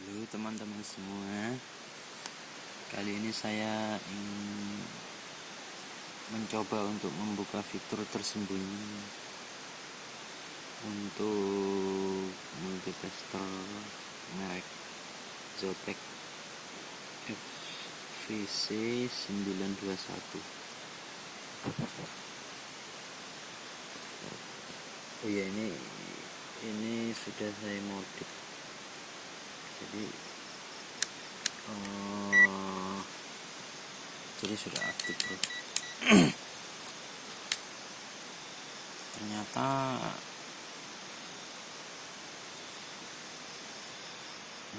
Halo teman-teman semua, kali ini saya ingin mencoba untuk membuka fitur tersembunyi untuk multitester merek Zotac FVC 921. Oh ya, ini sudah saya modif. Jadi sudah aktif, bro. Ternyata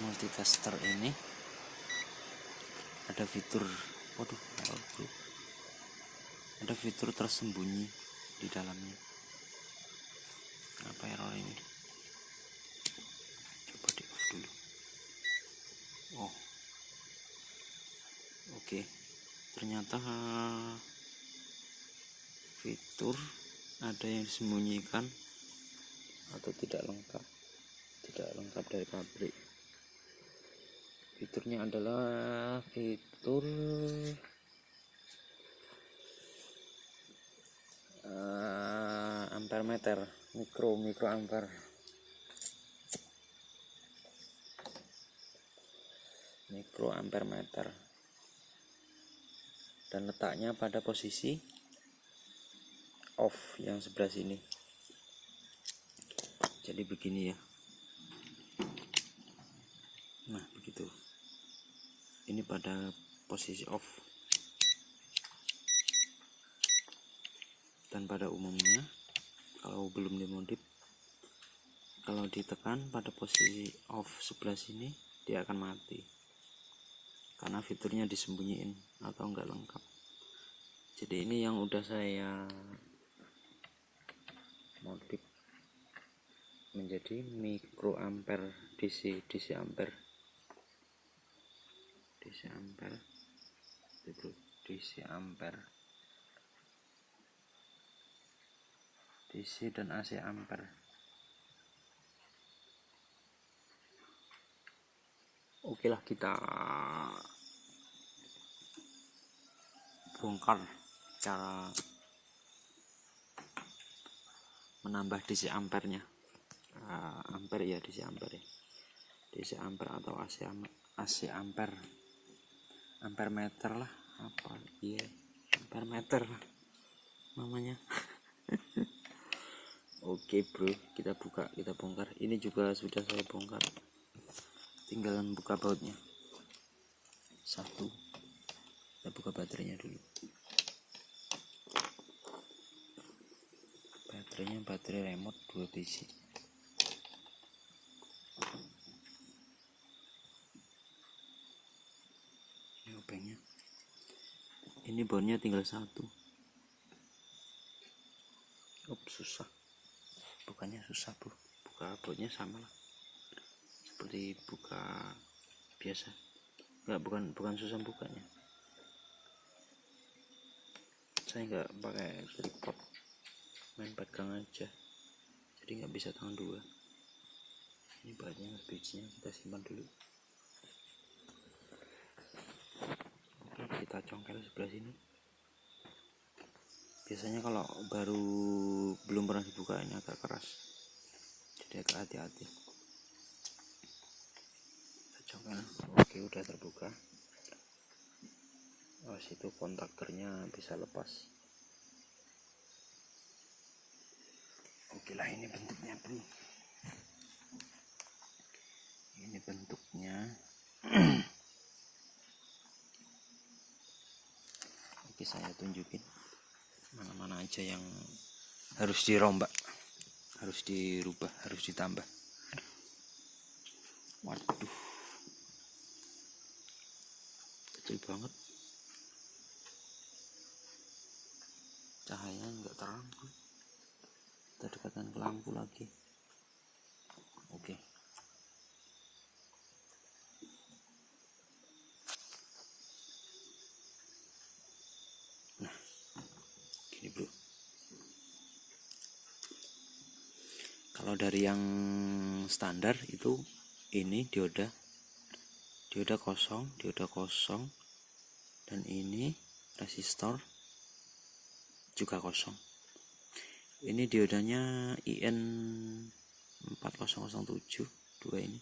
multitester ini ada fitur, ada fitur tersembunyi di dalamnya. Apa error ini? Coba di off dulu. Oh, oke. Ternyata fitur ada yang disembunyikan atau tidak lengkap dari pabrik. Fiturnya adalah fitur ampermeter, mikroampermeter, dan letaknya pada posisi off yang sebelah sini. Jadi begini ya. Nah, begitu. Ini pada posisi off. Dan pada umumnya kalau belum dimodif, kalau ditekan pada posisi off sebelah sini, dia akan mati karena fiturnya disembunyiin atau enggak lengkap. Jadi ini yang udah saya modif menjadi mikroampere DC ampere DC dan AC ampere. Oke lah, kita bongkar cara menambah DC ampernya. Ampere ya, DC ampere atau AC ampere, ampermeter lah, apa iya, ampermeter namanya. Oke bro, kita bongkar. Ini juga sudah saya bongkar, tinggal buka bautnya. Satu, kita buka baterainya dulu. Baterainya baterai remote 2 biji. Ini obengnya. Ini bautnya tinggal satu. Susah. Bukannya susah bro, buka bautnya sama lah seperti buka biasa. Bukan susah bukanya. Saya nggak pakai tripod, main pegang aja, jadi nggak bisa tangan dua. Ini bahannya, bijinya kita simpan dulu. Oke, kita congkel sebelah sini. Biasanya kalau belum pernah dibuka ini agak keras, jadi agak hati-hati. Kita congkel. Oke, udah terbuka. Itu kontaktornya bisa lepas. Oke lah, ini bentuknya bro. Ini bentuknya. Oke, saya tunjukin mana-mana aja yang harus dirombak, harus dirubah, harus ditambah. Waduh, kecil banget, cahayanya nggak terang. Kita dekatkan ke lampu lagi. Oke. Nah, gini bro. Kalau dari yang standar itu ini dioda dioda kosong, dan ini resistor juga kosong. Ini diodanya IN 4007 dua ini,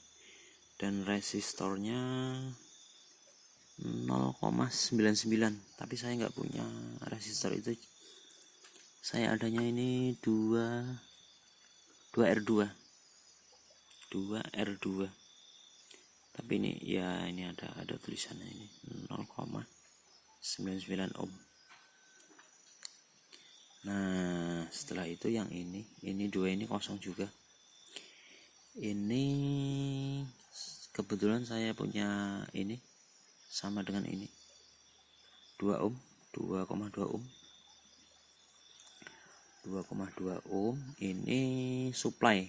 dan resistornya 0,99, tapi saya nggak punya resistor itu. Saya adanya ini 2R2, tapi ini ya ini ada tulisannya ini 0,99 ohm. Nah, setelah itu yang ini dua ini kosong juga. Ini kebetulan saya punya ini sama dengan ini 2 ohm, 2,2 ohm. 2,2 ohm ini supply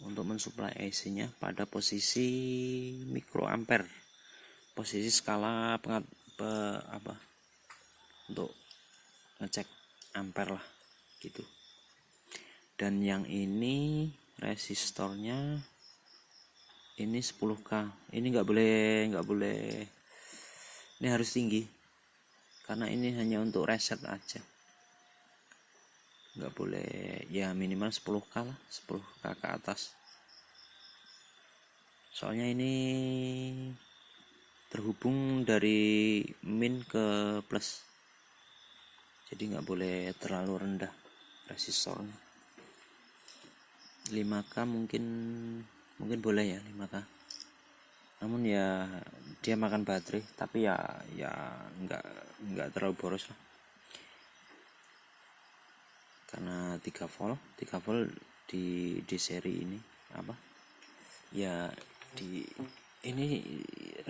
untuk mensuplai AC-nya pada posisi mikroampere, posisi skala untuk ngecek ampere lah gitu. Dan yang ini resistornya ini 10K. Ini nggak boleh, ini harus tinggi karena ini hanya untuk reset aja, nggak boleh, ya minimal 10K lah, 10K ke atas. Soalnya ini terhubung dari min ke plus, jadi nggak boleh terlalu rendah resistornya. 5K mungkin boleh ya, 5K. Namun ya dia makan baterai, tapi ya nggak terlalu boros lah. Karena 3 volt di seri ini ya di ini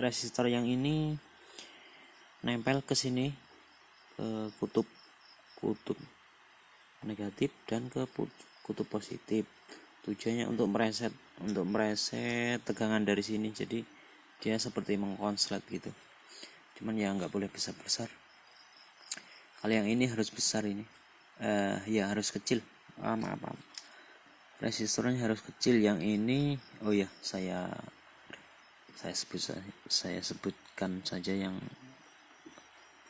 resistor yang ini nempel ke sini, ke kutub negatif dan ke kutub positif. Tujuannya untuk mereset tegangan dari sini, jadi dia seperti mengkonslet gitu. Cuman ya nggak boleh besar. Kalau yang ini harus besar ini, ya harus kecil. Maaf. Resistornya harus kecil. Yang ini, oh ya saya sebutkan saja yang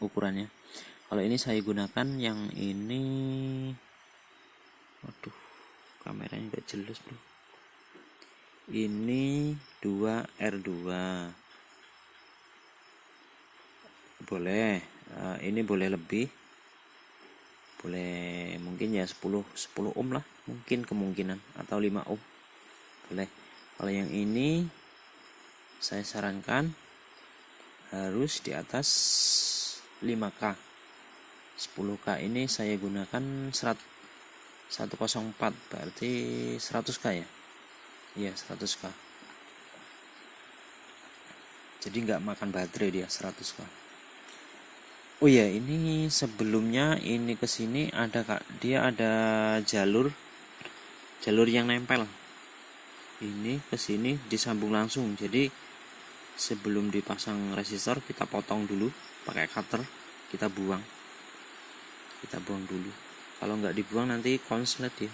ukurannya. Kalau ini saya gunakan yang ini, waduh kameranya nggak jelas bro. Ini 2R2 boleh, ini boleh lebih, boleh mungkin ya 10 ohm lah, mungkin kemungkinan, atau 5 ohm boleh. Kalau yang ini saya sarankan harus di atas 5K. 10K ini saya gunakan 104, berarti 100K ya. Iya 100K. Jadi nggak makan baterai dia, 100K. Oh ya, ini sebelumnya ini ke sini dia ada jalur yang nempel. Ini ke sini disambung langsung. Jadi sebelum dipasang resistor kita potong dulu pakai cutter, kita buang dulu. Kalau nggak dibuang nanti konslet ya.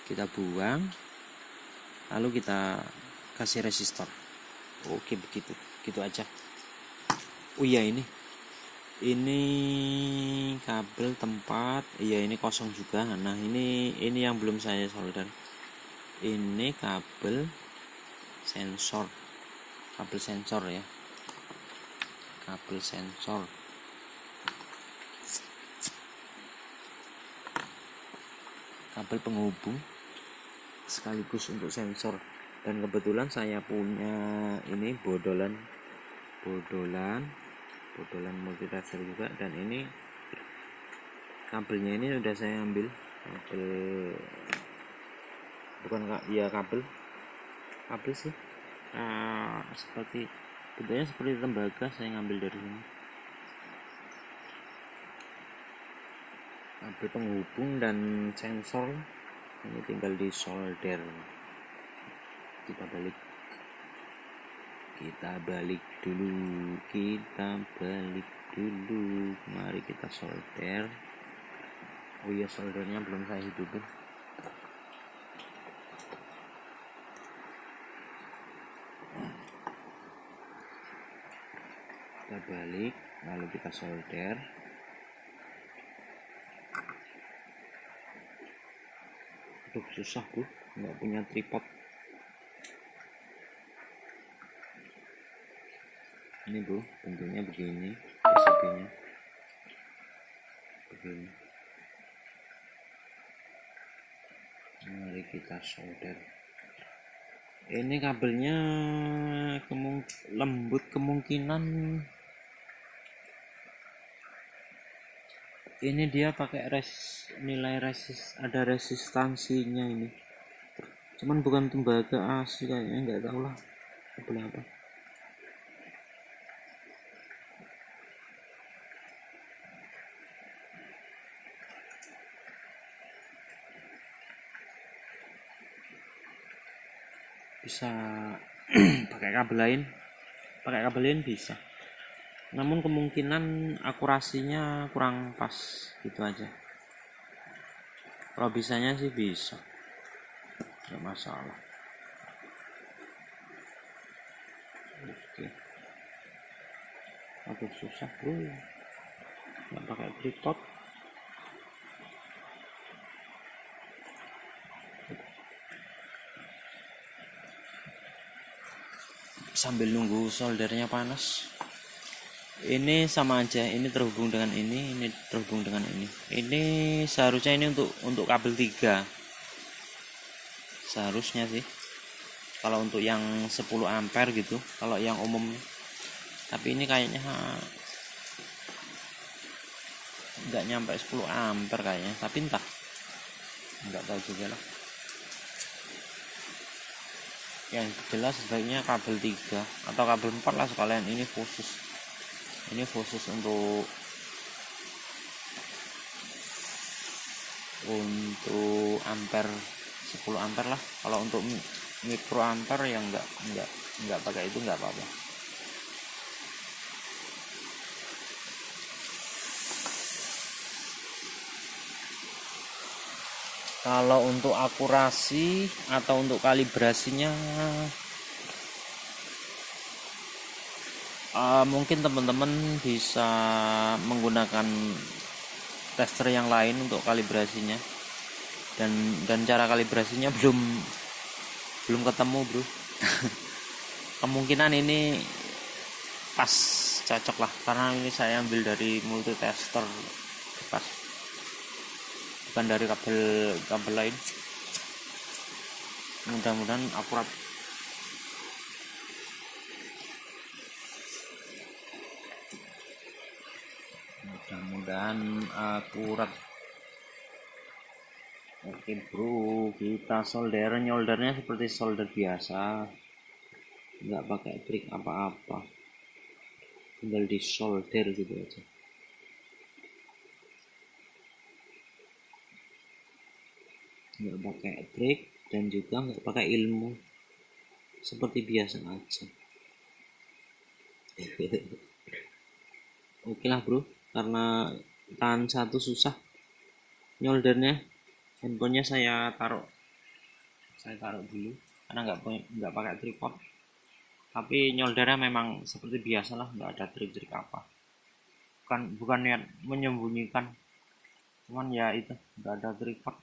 Kita buang, lalu kita kasih resistor. Oke, gitu aja. Oh iya, ini kabel tempat, iya ini kosong juga. Nah ini yang belum saya solder. Ini kabel sensor ya, kabel sensor. Kabel penghubung sekaligus untuk sensor. Dan kebetulan saya punya ini bodolan multiracer juga. Dan ini kabelnya ini udah saya ambil, kabel sih, seperti bentuknya seperti tembaga, saya ngambil dari sini. Kabel penghubung dan sensor ini tinggal di solder. Kita balik dulu, mari kita solder. Oh iya, soldernya belum saya hidupin. kita balik lalu kita solder. Aduh susah bro, nggak punya tripod. Ini bro, bentuknya begini, PCB-nya begini. Mari kita solder. Ini kabelnya lembut, kemungkinan ini dia pakai nilai ada resistansinya ini. Cuman bukan tembaga asli kayaknya, nggak tahu lah kabel apa. Bisa pakai kabel lain bisa, namun kemungkinan akurasinya kurang pas gitu aja. Kalau bisanya sih bisa, nggak masalah. Oke, aduh susah bro, nggak pakai tripod. Sambil nunggu soldernya panas, ini sama aja, ini terhubung dengan ini terhubung dengan ini. Ini seharusnya ini untuk kabel 3 seharusnya sih, kalau untuk yang 10 ampere gitu, kalau yang umum. Tapi ini kayaknya nggak nyampe 10 ampere kayaknya, tapi entah, nggak tahu juga lah. Yang jelas sebaiknya kabel 3 atau kabel 4 lah sekalian. Ini khusus untuk ampere, 10 ampere lah. Kalau untuk mikro ampere yang nggak pakai itu nggak apa-apa. Kalau untuk akurasi atau untuk kalibrasinya, mungkin teman-teman bisa menggunakan tester yang lain untuk kalibrasinya, dan cara kalibrasinya belum ketemu bro. Kemungkinan ini pas, cocok lah, karena ini saya ambil dari multitester pas, bukan dari kabel lain. Mudah-mudahan akurat. Oke bro, kita nyoldernya seperti solder biasa, nggak pakai trik apa-apa, tinggal di solder gitu aja. Nggak pakai trik dan juga nggak pakai ilmu, seperti biasa aja. Oke lah bro, karena tahan satu susah nyoldernya, handphonenya saya taruh dulu karena nggak pakai tripod. Tapi nyoldernya memang seperti biasa lah, nggak ada trik-trik apa. Bukan niat menyembunyikan, cuman ya itu nggak ada tripod.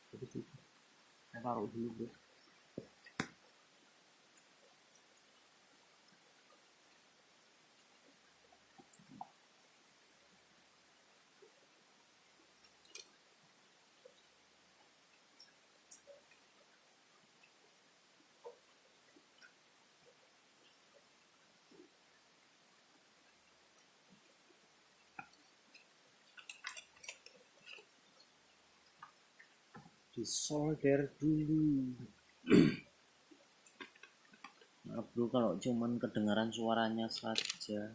Jadi saya taruh dulu bro. Disolder dulu. Maaf bro kalau cuman kedengaran suaranya saja.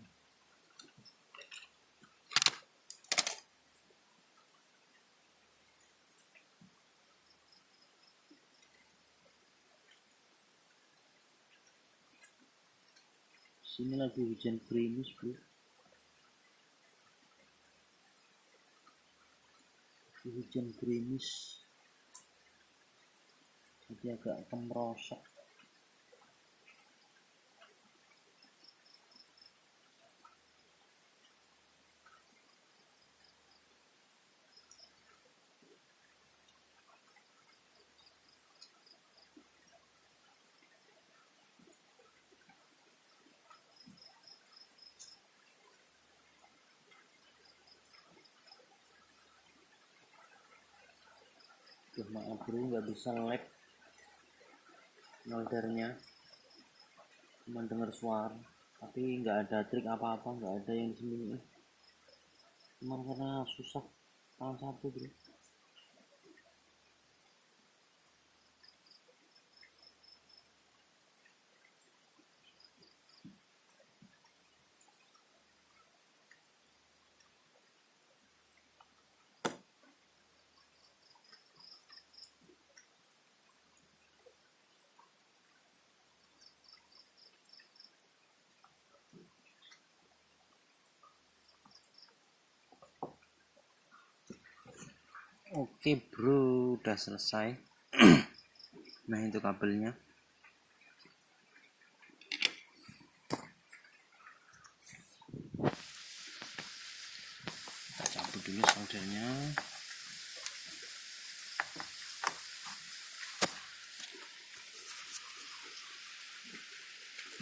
Sini lagi hujan gerimis bro, hujan gerimis, jadi agak kemerosok. Duh, maaf bro, nggak bisa lag moldernya, cuma dengar suara tapi nggak ada trik apa-apa, nggak ada yang disembunyiin, cuman karena susah salah satu bro. Oke bro, udah selesai. Nah itu kabelnya, kita cabut dulu soldernya.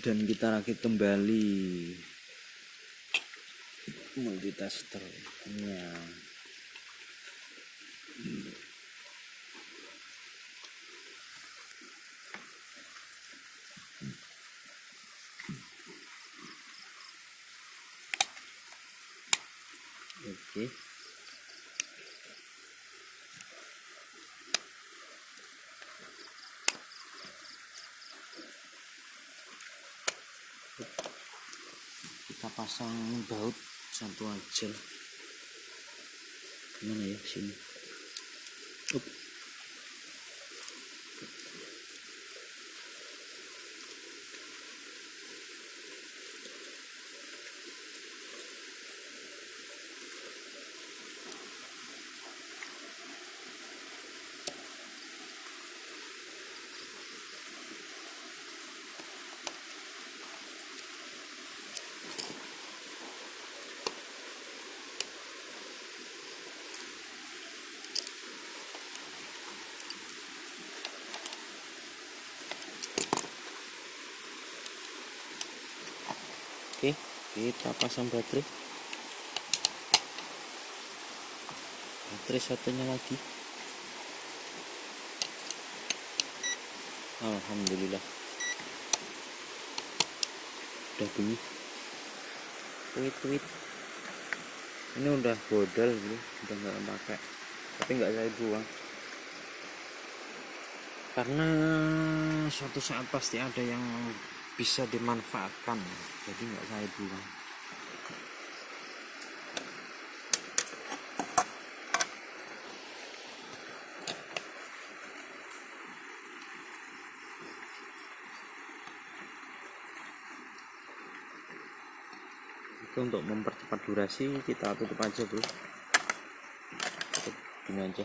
Dan kita rakit kembali multitesternya. Oke. Kita pasang baut satu aja. Gimana ya sini? Oke, kita pasang baterai satunya lagi. Alhamdulillah udah bunyi tweet. Ini udah bodol bro, udah nggak pakai, tapi nggak saya buang karena suatu saat pasti ada yang bisa dimanfaatkan, jadi nggak saya buang. Itu untuk mempercepat durasi kita tutup aja bro, tutup gini aja.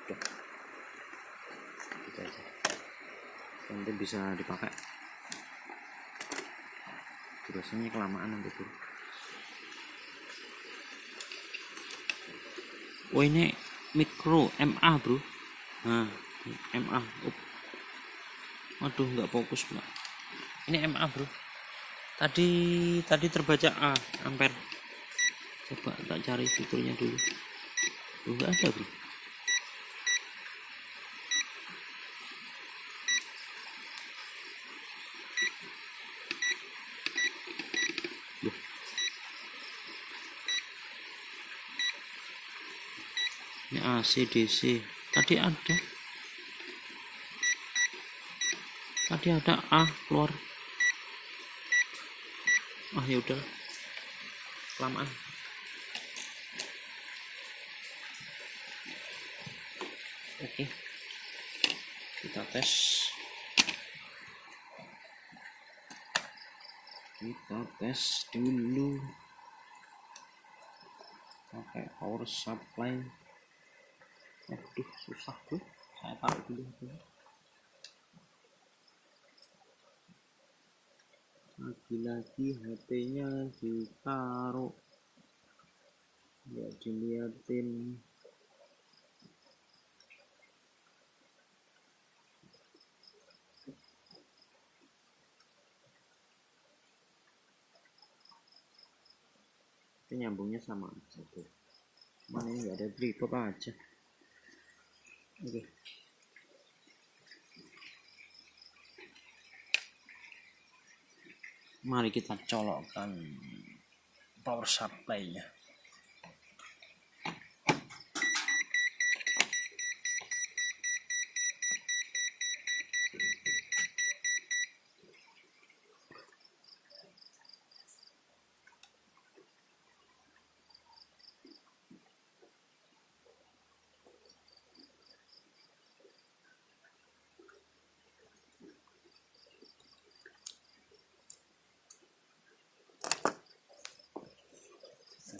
Udah, gitu aja, nanti bisa dipakai, durasinya kelamaan nanti bro. Oh ini mikro MA bro, nah MA. Waduh nggak fokus pula. Ini MA bro, tadi terbaca A ampere. Coba tak cari fiturnya dulu. Nggak ada bro. Loh. Ini AC DC tadi ada A keluar. Ya udah kelamaan. Oke, kita tes dulu pakai power supply. Aduh susah tuh, saya taruh dulu. Lagi-lagi HP-nya ditaruh, nggak diliatin. Ini nyambungnya sama aja tuh. Mana ini nggak ada tripod aja. Oke. Mari kita colokkan power supply-nya.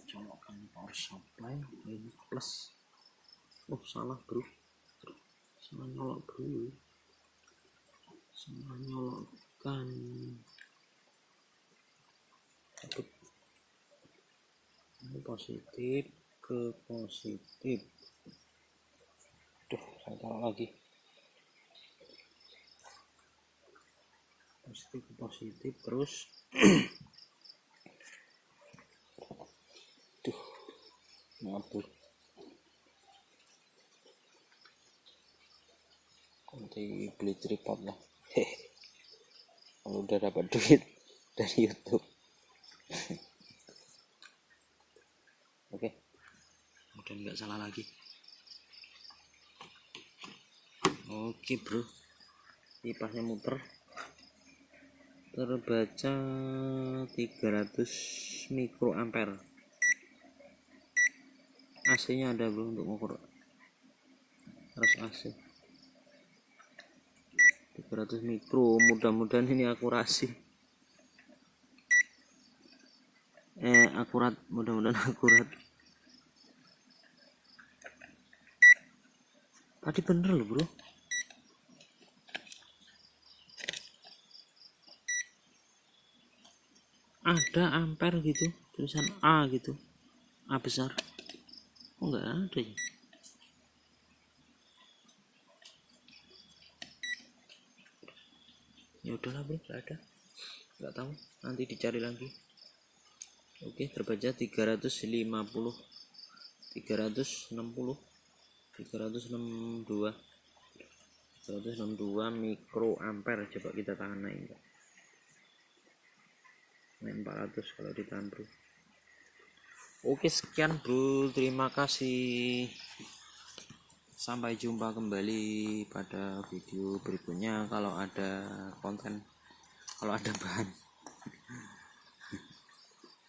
Colokkan power supply ini plus. Oh salah bro, salah nyolok bro, salah nyolokkan. Ini positif ke positif. Duh, saya taruh lagi. Positif ke positif terus. Duh, ngabur. Nanti beli tripod lah. Kalau udah dapat duit dari YouTube. Oke, kemudian nggak salah lagi. Oke bro, kipasnya muter, terbaca 300 mikroampere. AC-nya ada bro untuk mengukur, harus AC 300 mikro. Mudah-mudahan ini akurasi, akurat, mudah-mudahan akurat. Tadi bener loh bro, ada ampere gitu, tulisan A gitu, A besar. Oh nggak ada ya. Ya udahlah bro, nggak ada, nggak tahu, nanti dicari lagi. Oke, terbaca 350, 360, 362 mikroampere. Coba kita tahan naik 400 kalau ditahan bro. Oke, sekian bro, terima kasih, sampai jumpa kembali pada video berikutnya. Kalau ada konten, kalau ada bahan